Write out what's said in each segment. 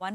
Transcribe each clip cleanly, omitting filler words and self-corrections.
1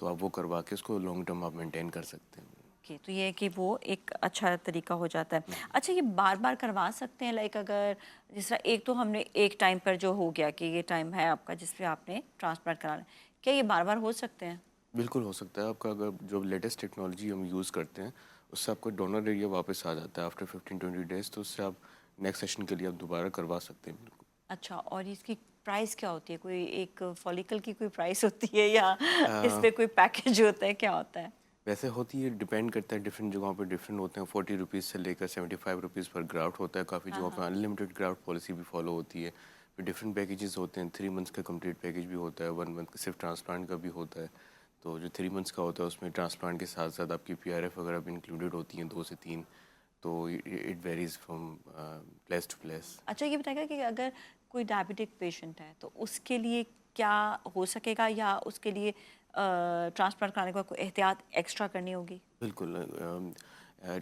تو آپ وہ کروا کے اس کو لانگ ٹرم آپ مینٹین کر سکتے ہیں. اوکے، تو یہ ہے کہ وہ ایک اچھا طریقہ ہو جاتا ہے. اچھا، یہ بار بار کروا سکتے ہیں؟ لائک اگر جس طرح ایک تو ہم نے ایک ٹائم پر جو ہو گیا کہ یہ ٹائم ہے آپ کا جس پہ آپ نے ٹرانسپلانٹ کرانا ہے، کیا یہ بار بار ہو سکتے ہیں؟ بالکل ہو سکتا ہے. آپ کا اگر جو لیٹسٹ ٹیکنالوجی ہم یوز کرتے ہیں اس سے آپ کا ڈونر ایریا واپس آ جاتا ہے آفٹر 15-20 days, تو اس سے آپ نیکسٹ سیشن کے لیے آپ دوبارہ کروا سکتے ہیں. بالکل. اچھا، اور اس کی پرائس کیا ہوتی ہے؟ کوئی ایک فولیکل کی کوئی پرائس ہوتی ہے یا اس پہ کوئی پیکیج ہوتا ہے، کیا ہوتا ہے؟ ویسے ہوتی ہے، ڈپینڈ کرتا ہے، ڈفرینٹ جگہوں پہ ڈفرینٹ ہوتے ہیں. 40 روپیز سے لے کر 75 روپیز پر گرافٹ ہوتا ہے. کافی جگہوں پہ انلمیٹیڈ گرافٹ پالیسی بھی فالو ہوتی ہے. پھر ڈفرینٹ پیکیجز ہوتے ہیں. 3 months کا کمپلیٹ پیکیج بھی ہوتا ہے، 1 month کا صرف ٹرانسپلانٹ کا بھی ہوتا ہے. تو جو 3 months کا ہوتا ہے اس میں ٹرانسپلانٹ کے ساتھ ساتھ آپ کی PRF وغیرہ بھی انکلوڈیڈ ہوتی ہیں 2 سے 3. تو it varies from place to place. اچھا، یہ بتائے گا کہ اگر کوئی ڈائبٹک پیشنٹ ہے تو اس کے لیے کیا ہو سکے گا، یا اس کے لیے ٹرانسپلانٹ کرانے کا کوئی احتیاط ایکسٹرا کرنی ہوگی؟ بالکل.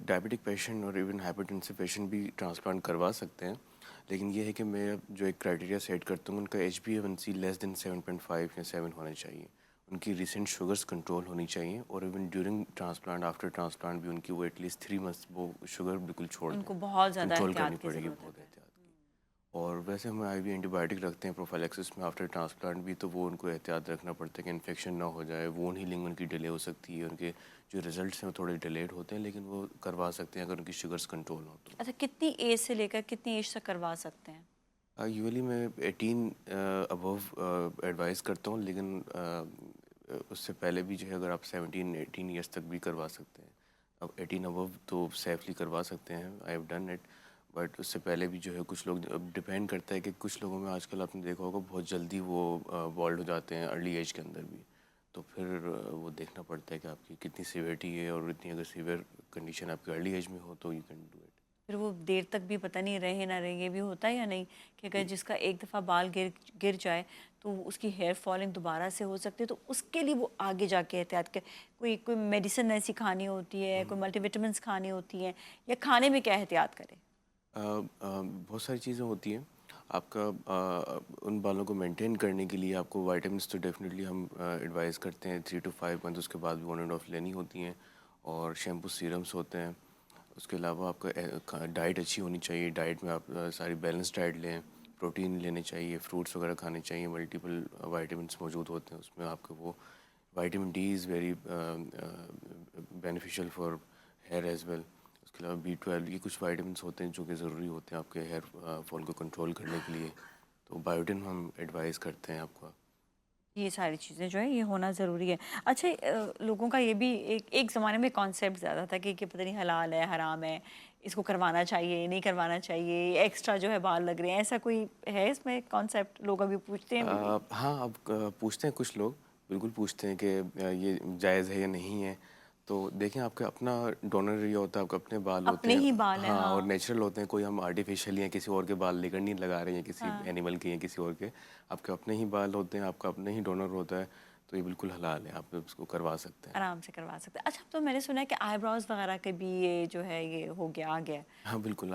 ڈائبٹک پیشنٹ اور ایون ہائپرٹینسو پیشنٹ بھی ٹرانسپلانٹ کروا سکتے ہیں، لیکن یہ ہے کہ میں جو ایک کرائٹیریا سیٹ کرتا ہوں، ان کا HbA1c لیس دین 7.5 یا 7 ہونا چاہیے. ان کی ریسنٹ شوگرز کنٹرول ہونی چاہیے، اور even during transplant after transplant بھی ان کی وہ ایٹ لیسٹ 3 months وہ شوگر بالکل چھوڑ ان دیں. کو بہت زیادہ کنٹرول کرنی احتیاط کی پڑے گی، ضرورت بہت ہے. احتیاط کی. اور ویسے ہم IV اینٹی بایوٹک رکھتے ہیں پروفائلیکسس میں آفٹر ٹرانسپلانٹ بھی، تو وہ ان کو احتیاط رکھنا پڑتا ہے کہ انفیکشن نہ ہو جائے. وون ہیلنگ ان کی ڈیلے ہو سکتی ہے، ان کے جو ریزلٹس ہیں وہ تھوڑے ڈیلیڈ ہوتے ہیں، لیکن وہ کروا سکتے ہیں اگر ان کی شوگرز کنٹرول ہوں تو. اچھا، کتنی ایج سے لے کر کتنی ایج تک کروا سکتے ہیں؟ یوزلی میں 18 ابو ایڈوائز کرتا ہوں، لیکن اس سے پہلے بھی جو ہے اگر آپ 17-18 ایئرس تک بھی کروا سکتے ہیں. اب 18 ابو تو سیفلی کروا سکتے ہیں، I have done it. But اس سے پہلے بھی جو ہے کچھ لوگ، اب ڈپینڈ کرتا ہے کہ کچھ لوگوں میں آج کل آپ نے دیکھا ہوگا بہت جلدی وہ بالڈ ہو جاتے ہیں ارلی ایج کے اندر بھی. تو پھر وہ دیکھنا پڑتا ہے کہ آپ کی کتنی سیویرٹی ہے، اور اتنی اگر سیویئر کنڈیشن آپ کی ارلی ایج میں ہو تو یو کین ڈو اٹ. پھر وہ دیر تک بھی پتہ نہیں رہے نہ رہے، یہ بھی ہوتا ہے یا نہیں کہ اگر جس کا ایک دفعہ بال گر جائے تو اس کی ہیئر فالنگ دوبارہ سے ہو سکتی ہے، تو اس کے لیے وہ آگے جا کے احتیاط کے کوئی میڈیسن ایسی کھانی ہوتی ہے، کوئی ملٹی وٹامنس کھانی ہوتی ہیں، یا کھانے میں کیا احتیاط کرے؟ بہت ساری چیزیں ہوتی ہیں. آپ کا ان بالوں کو مینٹین کرنے کے لیے آپ کو وائٹامنس تو ڈیفینیٹلی ہم ایڈوائز کرتے ہیں 3 to 5 months، اس کے بعد بھی 1.5 لینی ہوتی ہیں. اور شیمپو سیرمس ہوتے ہیں. اس کے علاوہ آپ کا ڈائٹ اچھی ہونی چاہیے. ڈائٹ میں آپ ساری بیلنس ڈائٹ لیں، پروٹین لینے چاہیے، فروٹس وغیرہ کھانے چاہیے. ملٹیپل وائٹامنس موجود ہوتے ہیں اس میں. آپ کو وہ vitamin D is very beneficial for hair as well. اس کے علاوہ B12، یہ کچھ وائٹامنس ہوتے ہیں جو کہ ضروری ہوتے ہیں آپ کے ہیئر فال کو کنٹرول کرنے کے لیے. تو بایوٹن ہم ایڈوائز کرتے ہیں آپ کو. یہ ساری چیزیں جو ہے یہ ہونا ضروری ہے. اچھا، لوگوں کا یہ بھی ایک زمانے میں کانسیپٹ زیادہ تھا کہ پتہ نہیں حلال ہے حرام ہے، اس کو کروانا چاہیے نہیں کروانا چاہیے، ایکسٹرا جو ہے بال لگ رہے ہیں، ایسا کوئی ہے اس میں کانسیپٹ؟ لوگ ابھی پوچھتے ہیں بھی. ہاں، اب پوچھتے ہیں کچھ لوگ، بالکل پوچھتے ہیں کہ یہ جائز ہے یا نہیں ہے. تو دیکھیں، آپ کا اپنا ڈونر ایریا ہوتا ہے، آپ کے اپنے بال ہوتے اپنے ہیں. ہی بال ہیں. ہاں، اور ہاں نیچرل ہوتے ہیں. کوئی ہم آرٹیفیشیل یا کسی اور کے بال لے کر نہیں لگا رہے ہیں، کسی ہاں. اینیمل کے یا کسی اور کے. آپ کے اپنے ہی بال ہوتے ہیں، آپ کا اپنے ہی ڈونر ہوتا ہے. تو یہ بالکل حلال ہے، آپ اس کو کروا سکتے ہیں. آرام سے کروا سکتے ہیں. اچھا، تو میں نے سنا ہے کہ آئی براؤز وغیرہ کے بھی یہ جو ہے یہ ہو گیا آ گیا. ہاں بالکل.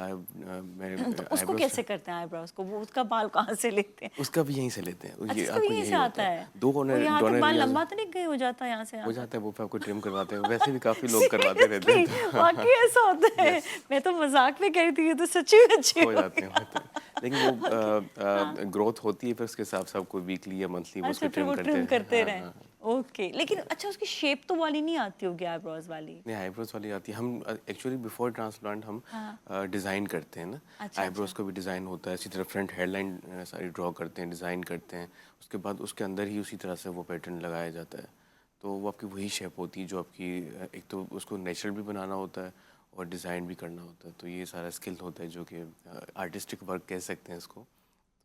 میرے تو اس آئی کو بروز، کیسے کرتے ہیں آئی براؤز کو؟ وہ اس کا بال کہاں سے لیتے ہیں؟ اس کا بھی یہیں سے لیتے ہیں. اچھا، یہ اس کا آپ بھی کو یہیں یہی سے ہوتا آتا ہے. ہے. 2 وہ یہاں تک ڈونر بال ایریاز لمبا تو نہیں گئے ہو جاتا یہاں سے ہو یہاں تک؟ جاتا ہے. وہ پہ آپ کو ٹرم کرواتے ہیں. ویسے بھی کافی لوگ کرواتے رہتے ہیں. Seriously؟ واقعی ایسا ہوتا ہے؟ یس، میں تو مذاق میں کہہ رہی تھی، یہ تو سچی میں اچھی ہو ہو جاتے گئی. ہیں، ہوتے ہیں. لیکن وہ گروتھ ہوتی ہے، پھر اس کے حساب سے آپ کو ویکلی یا منتھلی وہ اس اچھا، کو پھر ٹرم وہ کرتے ٹرم ہیں. کرتے ہاں رہیں. ہاں. اوکے، لیکن اچھا اس کی شیپ تو والی نہیں آتی ہوگی آئی براؤز والی؟ نہیں، آئی بروز والی آتی ہے. ہم ایکچولی بیفور ٹرانسپلانٹ ہم ہاں. ڈیزائن کرتے ہیں نا. اچھا آئی اچھا. بروز کو بھی ڈیزائن ہوتا ہے. اسی طرح فرنٹ ہیئر لائن ساری ڈرا کرتے ہیں، ڈیزائن کرتے ہیں. اس کے بعد اس کے اندر ہی اسی طرح سے وہ پیٹرن لگایا جاتا ہے. تو وہ آپ کی وہی شیپ ہوتی ہے جو آپ کی، ایک تو اس کو نیچرل بھی بنانا ہوتا ہے اور ڈیزائن بھی کرنا ہوتا ہے. تو یہ سارا اسکل ہوتا ہے جو کہ آرٹسٹک ورک کہہ سکتے ہیں اس کو.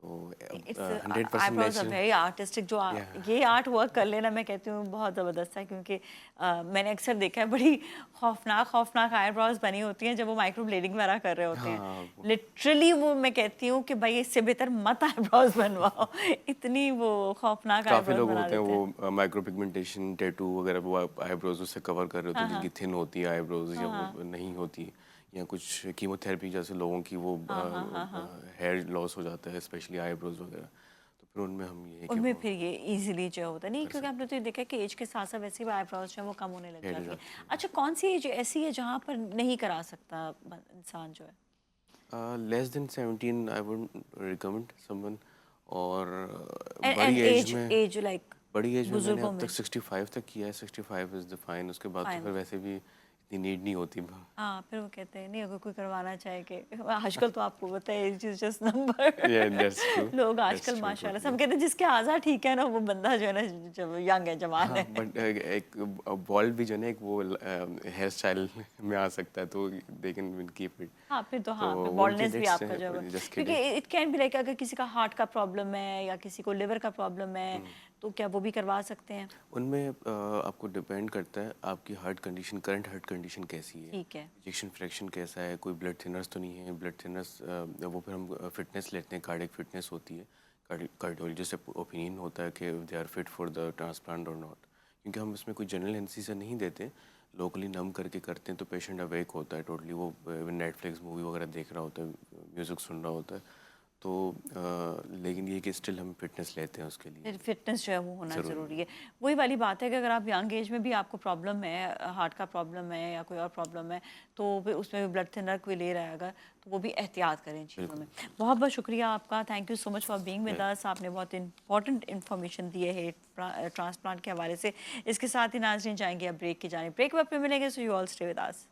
تو آئی 100% براؤز نیچرل. Very artistic. جو یہ آرٹ ورک کر لینا میں کہتی ہوں بہت زبردست ہے، کیونکہ میں نے اکثر دیکھا ہے بڑی خوفناک آئی براؤز بنی ہوتی ہیں جب وہ مائکرو بلیڈنگ وغیرہ کر رہے ہوتے ہیں. ہاں لٹرلی وہ میں کہتی ہوں کہ بھائی اس سے بہتر مت آئی براؤز بنواؤ، اتنی وہ خوفناک آئی کافی براؤز لوگ بنا ہوتے ہیں دیتے ہیں. وہ مائکرو پگمنٹیشن ٹیٹو وغیرہ وہ آئی بروز اس سے کور کر رہے ہوتے ہیں، جن کی تھن ہوتی ہے آئی بروز یا وہ نہیں ہوتی، یا کچھ کیمو تھراپی جیسے لوگوں کی وہ ہیئر لاس ہو جاتا ہے اسپیشلی آئی بروز وغیرہ. تو پھر ان میں ہم یہ ان میں پھر یہ ایزیلی جو ہوتا ہے نہیں، کیونکہ آپ نے تو یہ دیکھا کہ ایج کے ساتھ ساتھ ویسے بھی آئی براؤز جو ہے وہ کم ہونے لگ جاتی ہے. اچھا کون سی ایج ایسی ہے جہاں پر نہیں کرا سکتا انسان جو ہے؟ لیس دین 17 I would recommend some one. اور اینڈ ایج لائک بڑی ایج میں نے بزرگوں اب میں تک 65 تک کیا ہے. 65 از دا فائن. اس کے بعد تو پھر ویسے بھی اتنی نیڈ نہیں ہوتی. ہاں پھر وہ کہتے ہیں نہیں اگر کوئی کروانا چاہے کہ آج کل تو آپ کو پتہ ہے ایج از جسٹ نمبر. لوگ آج کل ماشاء اللہ سے ہم کہتے ہیں جس کے اعضا ٹھیک ہے نا وہ بندہ جو ہے نا ینگ ہے، جوان ہے. بٹ ایک بالڈ بھی جو ہے نا ایک وہ ہیئر اسٹائل میں آ سکتا ہے تو دے کین کیپ اٹ. ہاں پھر تو ہاں بالڈنس بھی آپ کا جو ہے، کیونکہ اٹ کین بی لائک اگر کسی کا ہارٹ کا پرابلم ہے یا کسی کو لیور کا پرابلم ہے تو کیا وہ بھی کروا سکتے ہیں؟ ان میں آپ کو ڈپینڈ کرتا ہے آپ کی heart condition, current heart condition کیسی ہے، ٹھیک ہے، انجیکشن فریکشن کیسا ہے، کوئی بلڈ تھنرس تو نہیں ہے. بلڈ تھنرس وہ پھر ہم فٹنس لیتے ہیں، کارڈیک فٹنس ہوتی ہے، کارڈیولوجسٹ سے اوپینین ہوتا ہے کہ they are fit for the transplant اور ناٹ. کیونکہ ہم اس میں کوئی جنرل انسیزر نہیں دیتے، لوکلی نم کر کے کرتے ہیں تو پیشنٹ اویک ہوتا ہے ٹوٹلی. وہ نیٹ فلکس مووی وغیرہ دیکھ رہا ہوتا ہے، میوزک سن رہا ہوتا ہے. تو لیکن یہ کہ اسٹل ہم فٹنس لیتے ہیں اس کے لیے. فٹنس جو ہے وہ ہونا ضروری ہے. وہی والی بات ہے کہ اگر آپ ینگ ایج میں بھی آپ کو پرابلم ہے، ہارٹ کا پرابلم ہے یا کوئی اور پرابلم ہے تو پھر اس میں بھی بلڈ تھنر کوئی لے رہا ہے اگر تو وہ بھی احتیاط کریں چیزوں میں. بہت بہت شکریہ آپ کا، thank you so much for being with us. آپ نے بہت امپورٹنٹ انفارمیشن دی ہے ٹرانسپلانٹ کے حوالے سے. اس کے ساتھ ہی ناظرین جائیں گے اب بریک کی جانب. بریک وقت پہ ملیں گے، so you all stay with us.